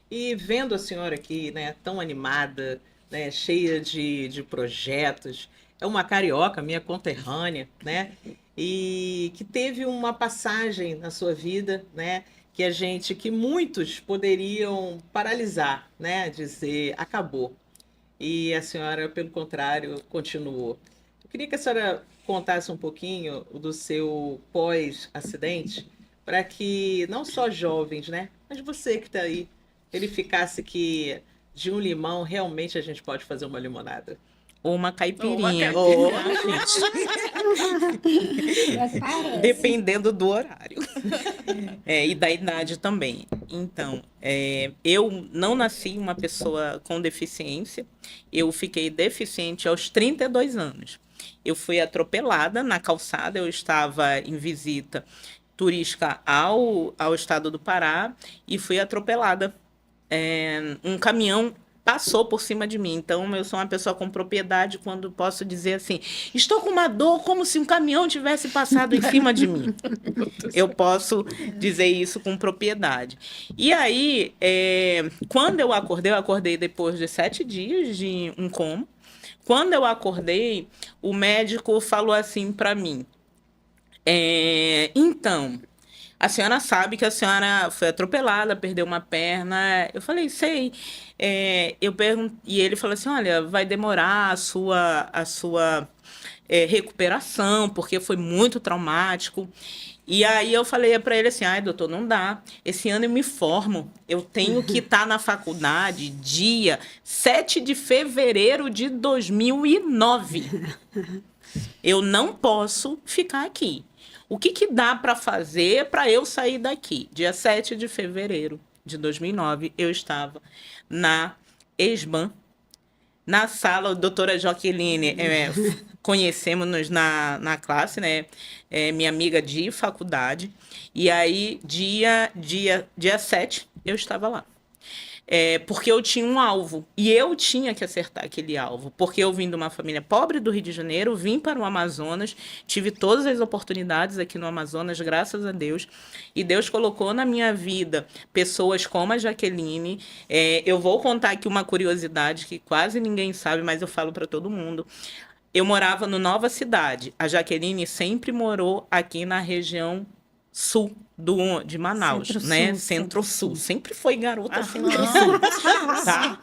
E vendo a senhora aqui, né, tão animada, né, cheia de projetos, é uma carioca, minha conterrânea, né, e que teve uma passagem na sua vida, né, que muitos poderiam paralisar, né, dizer acabou. E a senhora, pelo contrário, continuou. Eu queria que a senhora contasse um pouquinho do seu pós-acidente, para que não só jovens, né, mas você que está aí, verificasse que de um limão realmente a gente pode fazer uma limonada. Ou uma caipirinha. Ou- Dependendo do horário. E da idade também. Então, eu não nasci uma pessoa com deficiência. Eu fiquei deficiente aos 32 anos. eu fui atropelada na calçada, eu estava em visita turística ao estado do Pará e fui atropelada. Um caminhão passou por cima de mim. Então, eu sou uma pessoa com propriedade quando posso dizer assim, estou com uma dor como se um caminhão tivesse passado em cima de mim. Eu posso dizer isso com propriedade. E aí, quando eu acordei depois de 7 dias de um coma. Quando eu acordei, o médico falou assim para mim, então, a senhora sabe que a senhora foi atropelada, perdeu uma perna. Eu falei, sei. Eu pergunto, e ele falou assim, olha, vai demorar a sua recuperação, porque foi muito traumático. E aí eu falei para ele assim, ai, doutor, não dá. Esse ano eu me formo. Eu tenho que estar na faculdade dia 7 de fevereiro de 2009. Eu não posso ficar aqui. O que dá para fazer para eu sair daqui? Dia 7 de fevereiro de 2009, eu estava na ESBAN, na sala, a doutora Jaqueline, conhecemos-nos na classe, né? Minha amiga de faculdade. E aí, dia 7, eu estava lá. Porque eu tinha um alvo, e eu tinha que acertar aquele alvo, porque eu vim de uma família pobre do Rio de Janeiro, vim para o Amazonas, tive todas as oportunidades aqui no Amazonas, graças a Deus, e Deus colocou na minha vida pessoas como a Jaqueline. Eu vou contar aqui uma curiosidade que quase ninguém sabe, mas eu falo para todo mundo. Eu morava no Nova Cidade, a Jaqueline sempre morou aqui na região sul de Manaus, né? Centro-Sul. Sempre foi garota Centro-Sul, tá?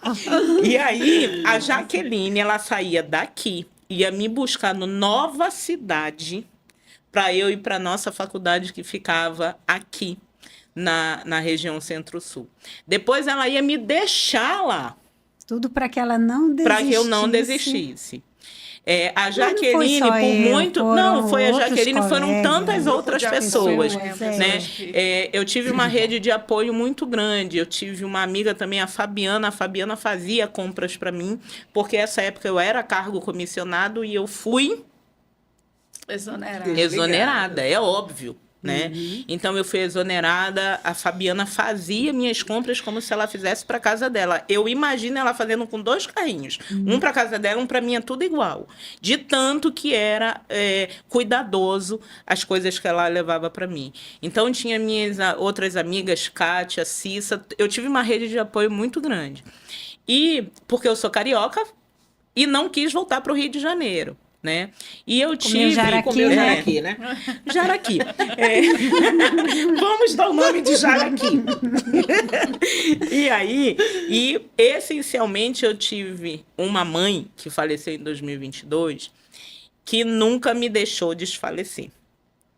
E aí, a Jaqueline, ela saía daqui, ia me buscar no Nova Cidade, para eu ir para nossa faculdade que ficava aqui, na região Centro-Sul. Depois, ela ia me deixar lá. Tudo para que ela não desistisse. Para que eu não desistisse. A Jaqueline, por muito... Não, foi a Jaqueline, foram tantas outras pessoas, né? Eu tive uma rede de apoio muito grande. Eu tive uma amiga também, a Fabiana. A Fabiana fazia compras para mim, porque essa época eu era cargo comissionado e eu fui... Exonerada, é óbvio. Né? Então eu fui exonerada, a Fabiana fazia minhas compras como se ela fizesse para casa dela. Eu imagino ela fazendo com 2 carrinhos, um para casa dela, um para mim, é tudo igual. De tanto que era cuidadoso as coisas que ela levava para mim. Então tinha minhas outras amigas, Kátia, Cissa, eu tive uma rede de apoio muito grande. E porque eu sou carioca e não quis voltar para o Rio de Janeiro. Né? E eu tive... Jaraqui, né? Jaraqui. Vamos dar o nome de Jaraqui. E essencialmente eu tive uma mãe que faleceu em 2022 que nunca me deixou desfalecer.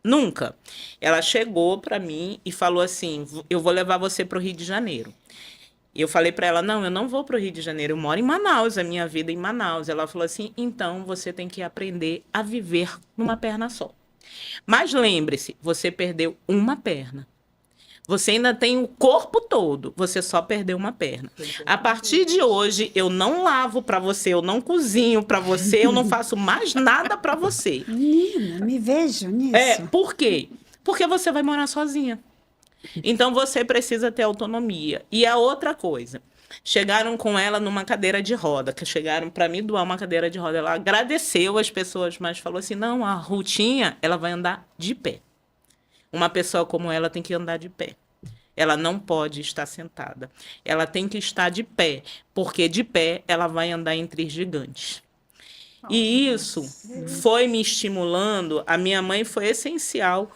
Nunca. Ela chegou para mim e falou assim, eu vou levar você para o Rio de Janeiro. E eu falei para ela, não, eu não vou para o Rio de Janeiro, eu moro em Manaus, a minha vida é em Manaus. Ela falou assim, então você tem que aprender a viver numa perna só. Mas lembre-se, você perdeu uma perna. Você ainda tem o corpo todo, você só perdeu uma perna. A partir de hoje, eu não lavo para você, eu não cozinho para você, eu não faço mais nada para você. Menina, me vejo nisso. Por quê? Porque você vai morar sozinha. Então, você precisa ter autonomia. E a outra coisa, chegaram com ela numa cadeira de roda, que chegaram para mim doar uma cadeira de roda. Ela agradeceu as pessoas, mas falou assim, não, a Rutinha, ela vai andar de pé. Uma pessoa como ela tem que andar de pé. Ela não pode estar sentada. Ela tem que estar de pé, porque de pé ela vai andar entre gigantes. E isso foi me estimulando. A minha mãe foi essencial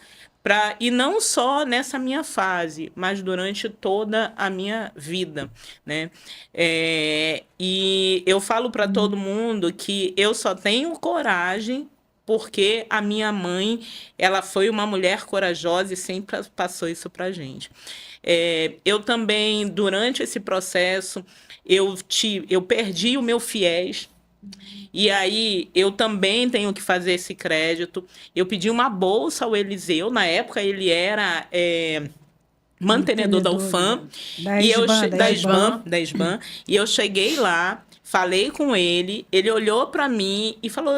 e não só nessa minha fase, mas durante toda a minha vida, né? E eu falo para todo mundo que eu só tenho coragem porque a minha mãe, ela foi uma mulher corajosa e sempre passou isso para a gente. Eu também, durante esse processo, eu perdi o meu FIES. E aí, eu também tenho que fazer esse crédito. Eu pedi uma bolsa ao Eliseu. Na época, ele era mantenedor da UFAM. Da SBAN. E eu cheguei lá, falei com ele, ele olhou para mim e falou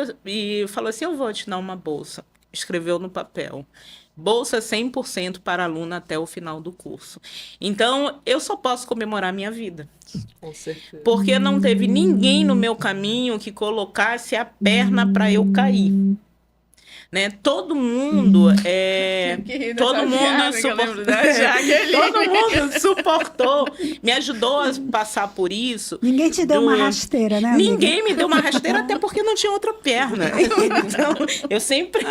assim, eu vou te dar uma bolsa. Escreveu no papel. Bolsa 100% para aluno até o final do curso. Então, eu só posso comemorar minha vida. Com certeza. Porque não teve ninguém no meu caminho que colocasse a perna para eu cair. Né? Todo mundo todo mundo suportou, me ajudou a passar por isso. Ninguém te deu uma rasteira, né, amiga? Ninguém me deu uma rasteira, até porque não tinha outra perna. Então, eu sempre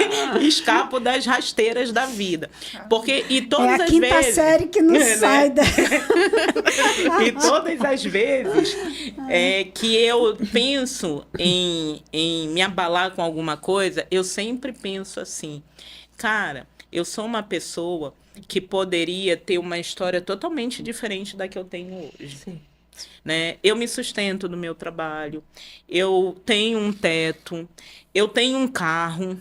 escapo das rasteiras da vida. Porque, e todas a as quinta vezes, série que não sai da... E todas as vezes que eu penso em me abalar com alguma coisa, eu sempre penso assim, cara, eu sou uma pessoa que poderia ter uma história totalmente diferente da que eu tenho hoje. Sim. Né? Eu me sustento no meu trabalho, eu tenho um teto, eu tenho um carro.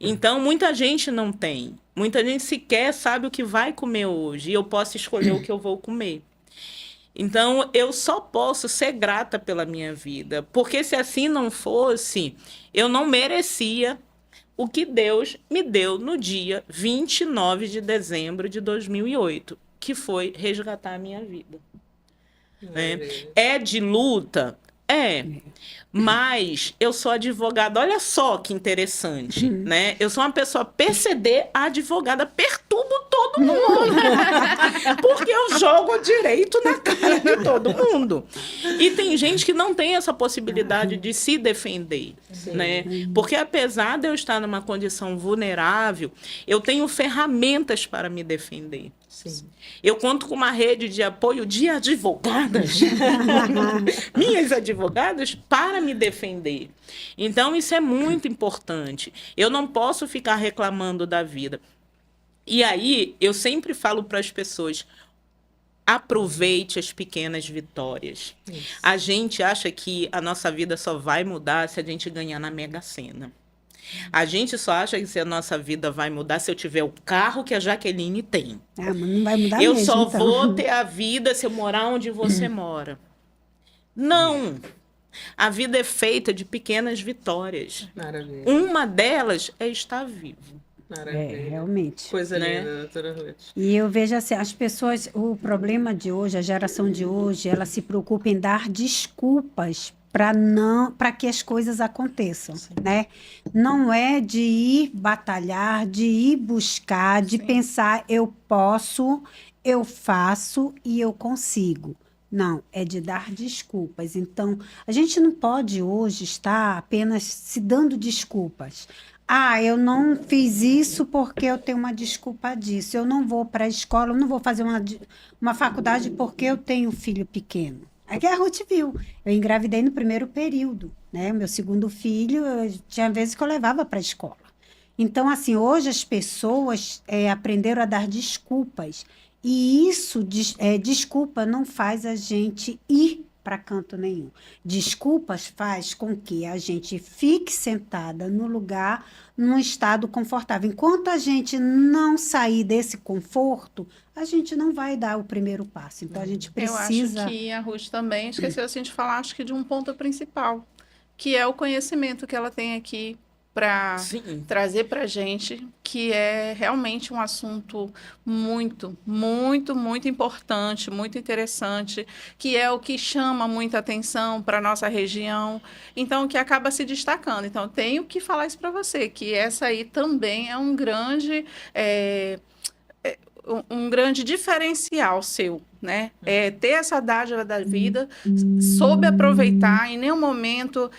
Então, muita gente não tem. Muita gente sequer sabe o que vai comer hoje. E eu posso escolher o que eu vou comer. Então, eu só posso ser grata pela minha vida. Porque se assim não fosse, eu não merecia o que Deus me deu no dia 29 de dezembro de 2008, que foi resgatar a minha vida. Né? É de luta? É. Mas eu sou advogada, olha só que interessante, né? Eu sou uma pessoa PCD, advogada, perturbo todo mundo. Porque eu jogo direito na cara de todo mundo. E tem gente que não tem essa possibilidade de se defender, né? Porque apesar de eu estar numa condição vulnerável, eu tenho ferramentas para me defender. Sim. Eu conto com uma rede de apoio de advogadas, minhas advogadas, para me defender. Então, isso é muito importante. Eu não posso ficar reclamando da vida. E aí, eu sempre falo para as pessoas, aproveite as pequenas vitórias. Isso. A gente acha que a nossa vida só vai mudar se a gente ganhar na Mega Sena. A gente só acha que a nossa vida vai mudar se eu tiver o carro que a Jaqueline tem. Ah, mas não vai mudar Eu mesmo, só então. vou ter a vida se eu morar onde você mora. Não! A vida é feita de pequenas vitórias. Maravilha. Uma delas é estar vivo. Maravilha. Realmente. Coisa Né? linda, doutora Ruth. E eu vejo assim, as pessoas, o problema de hoje, a geração de hoje, ela se preocupa em dar desculpas para que as coisas aconteçam, né? Não é de ir batalhar, de ir buscar, de pensar eu posso, eu faço e eu consigo. Não, é de dar desculpas. Então, a gente não pode hoje estar apenas se dando desculpas. Ah, eu não fiz isso porque eu tenho uma desculpa disso. Eu não vou para a escola, eu não vou fazer uma faculdade porque eu tenho um filho pequeno. Aqui a Ruth viu. Eu engravidei no primeiro período, né? Meu segundo filho, tinha vezes que eu levava para a escola. Então, assim, hoje as pessoas aprenderam a dar desculpas. E isso, desculpa, não faz a gente ir para canto nenhum. Desculpas faz com que a gente fique sentada no lugar, num estado confortável. Enquanto a gente não sair desse conforto, a gente não vai dar o primeiro passo. Então, a gente precisa... Eu acho que a Ruth também esqueceu assim, de falar, acho que de um ponto principal, que é o conhecimento que ela tem aqui para trazer para a gente, que é realmente um assunto muito, muito, muito importante, muito interessante, que é o que chama muita atenção para a nossa região, então que acaba se destacando. Então, tenho que falar isso para você, que essa aí também é um grande... um grande diferencial seu, né? É ter essa dádiva da vida, soube aproveitar, em nenhum momento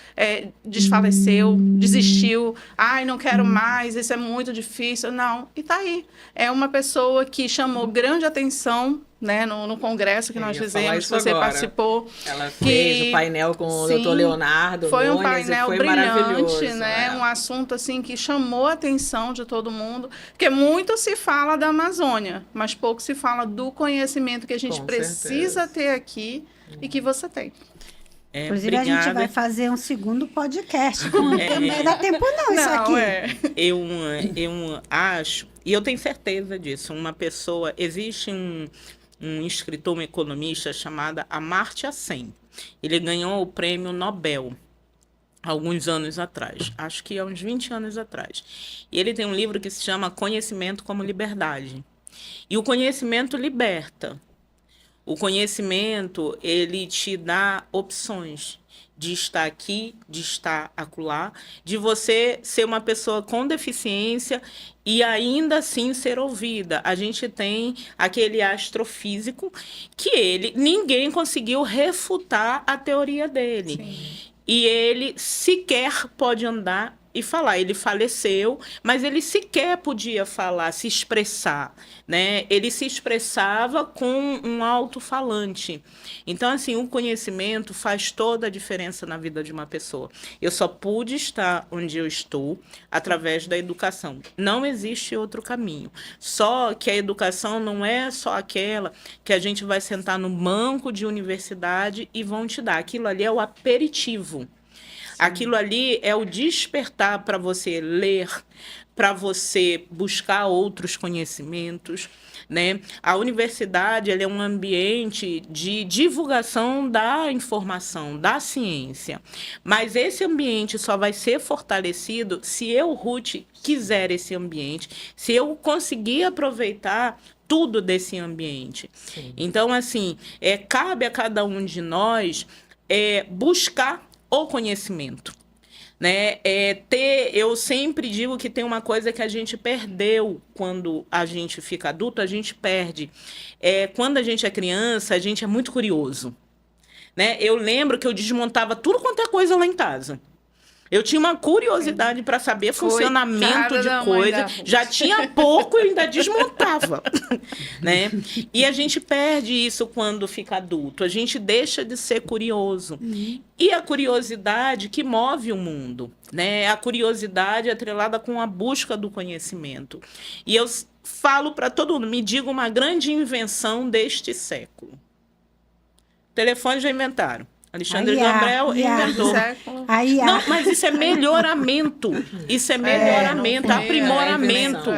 desfaleceu, desistiu, ai, não quero mais, isso é muito difícil. Não, e tá aí. É uma pessoa que chamou grande atenção, né, no congresso que nós fizemos, que você participou. Ela fez o painel com o Dr. Leonardo foi Nunes, um painel foi brilhante, né? Um assunto assim que chamou a atenção de todo mundo, porque muito se fala da Amazônia, mas pouco se fala do conhecimento que a gente precisa ter aqui e que você tem. Inclusive, a gente vai fazer um segundo podcast. Não vai dar tempo não, isso aqui. Eu acho, e eu tenho certeza disso, existe um escritor, um economista chamado Amartya Sen. Ele ganhou o prêmio Nobel alguns anos atrás, acho que há uns 20 anos atrás. E ele tem um livro que se chama Conhecimento como Liberdade. E o conhecimento liberta. O conhecimento, ele te dá opções de estar aqui, de estar acolá, de você ser uma pessoa com deficiência e ainda assim ser ouvida. A gente tem aquele astrofísico que ninguém conseguiu refutar a teoria dele. Sim. E ele sequer pode andar e falar. Ele faleceu, mas ele sequer podia falar, se expressar, né? Ele se expressava com um alto-falante. Então, assim, o conhecimento faz toda a diferença na vida de uma pessoa. Eu só pude estar onde eu estou através da educação. Não existe outro caminho. Só que a educação não é só aquela que a gente vai sentar no banco de universidade e vão te dar. Aquilo ali é o aperitivo. Aquilo ali é o despertar para você ler, para você buscar outros conhecimentos, né? A universidade ela é um ambiente de divulgação da informação, da ciência. Mas esse ambiente só vai ser fortalecido se eu, Ruth, quiser esse ambiente, se eu conseguir aproveitar tudo desse ambiente. Sim. Então, assim, cabe a cada um de nós buscar o conhecimento, né? Eu sempre digo que tem uma coisa que a gente perdeu quando a gente fica adulto, a gente perde. Quando a gente é criança, a gente é muito curioso, né? Eu lembro que eu desmontava tudo quanto é coisa lá em casa. Eu tinha uma curiosidade para saber funcionamento de coisa. Já tinha pouco e ainda desmontava, né? E a gente perde isso quando fica adulto. A gente deixa de ser curioso. E a curiosidade que move o mundo, né? A curiosidade atrelada com a busca do conhecimento. E eu falo para todo mundo, me diga uma grande invenção deste século. Telefone já inventaram. Alexandre Gambrel inventou. Não, mas isso é melhoramento. Isso é melhoramento, aprimoramento.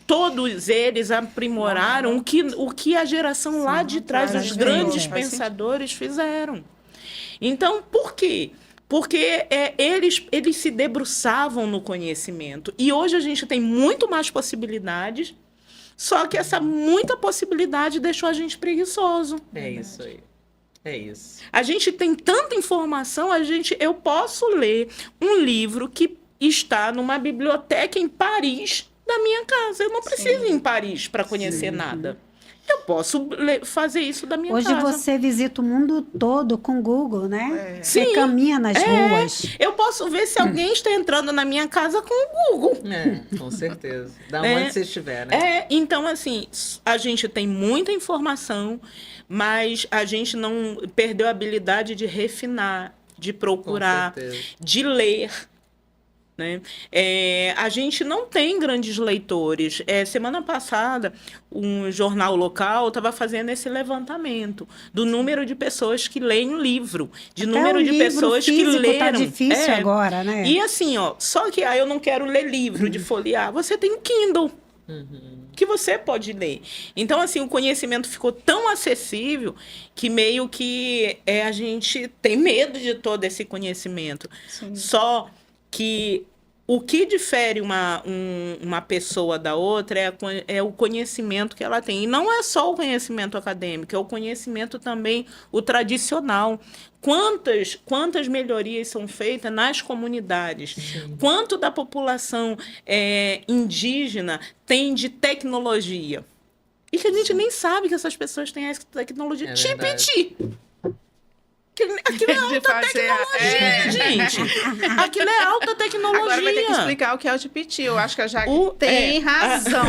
Todos eles aprimoraram o que a geração lá de trás, os grandes pensadores, fizeram. Então, por quê? Porque eles se debruçavam no conhecimento. E hoje a gente tem muito mais possibilidades, só que essa muita possibilidade deixou a gente preguiçoso. É isso aí. É isso. A gente tem tanta informação, eu posso ler um livro que está numa biblioteca em Paris da minha casa. Eu não preciso ir em Paris para conhecer nada. Eu posso fazer isso da minha casa. Hoje você visita o mundo todo com o Google, né? Sim, você caminha nas ruas. Eu posso ver se alguém está entrando na minha casa com o Google. Com certeza. Da onde você estiver, né? Então, assim, a gente tem muita informação, mas a gente não perdeu a habilidade de refinar, de procurar, de ler. Né? A gente não tem grandes leitores. Semana passada, um jornal local estava fazendo esse levantamento do número de pessoas que leem um livro, de até número de pessoas que leram. Tá difícil agora, né? E assim, só que eu não quero ler livro de folhear. Você tem o Kindle. Que você pode ler. Então, assim, o conhecimento ficou tão acessível que meio que a gente tem medo de todo esse conhecimento. Sim. Só que o que difere uma pessoa da outra é o conhecimento que ela tem. E não é só o conhecimento acadêmico, é o conhecimento também, o tradicional. Quantas melhorias são feitas nas comunidades? Sim. Quanto da população indígena tem de tecnologia? E que a gente nem sabe que essas pessoas têm essa tecnologia. Tipiti! Aquilo é alta tecnologia, gente. Aquilo é alta tecnologia. Agora vai ter que explicar o que é o GPT. Eu acho que a Jaque tem razão.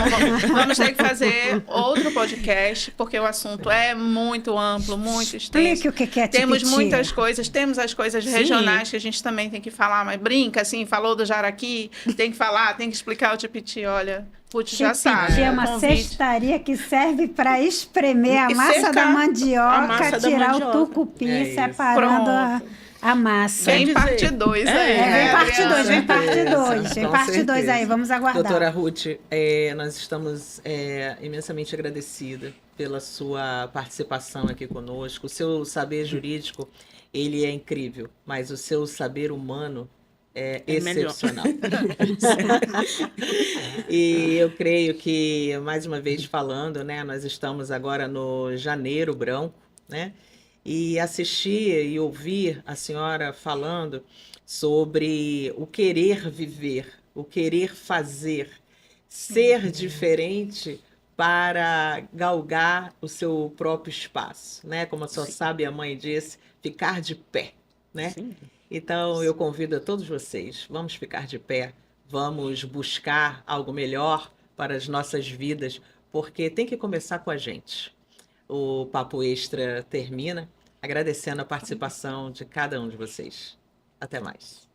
Vamos ter que fazer outro podcast, porque o assunto é muito amplo, muito extenso. Explique o que é GPT. Temos muitas coisas. Temos as coisas regionais que a gente também tem que falar, mas brinca, assim, falou do jaraqui, tem que falar, tem que explicar o GPT. Olha, Ruth já sabe. É uma cestaria que serve para espremer a massa da mandioca, tirar o tucupi, separando a massa. Vem parte 2 aí. Vem parte 2, vem parte 2. Vem parte 2 aí, vamos aguardar. Doutora Ruth, nós estamos imensamente agradecidas pela sua participação aqui conosco. O seu saber jurídico, ele é incrível, mas o seu saber humano é excepcional. E eu creio que, mais uma vez falando, né, nós estamos agora no Janeiro Branco, né? E assistir e ouvir a senhora falando sobre o querer viver, o querer fazer, ser diferente para galgar o seu próprio espaço, né? Como a sua sábia mãe disse, ficar de pé, né? Sim. Então eu convido a todos vocês, vamos ficar de pé, vamos buscar algo melhor para as nossas vidas, porque tem que começar com a gente. O Papo Extra termina agradecendo a participação de cada um de vocês. Até mais.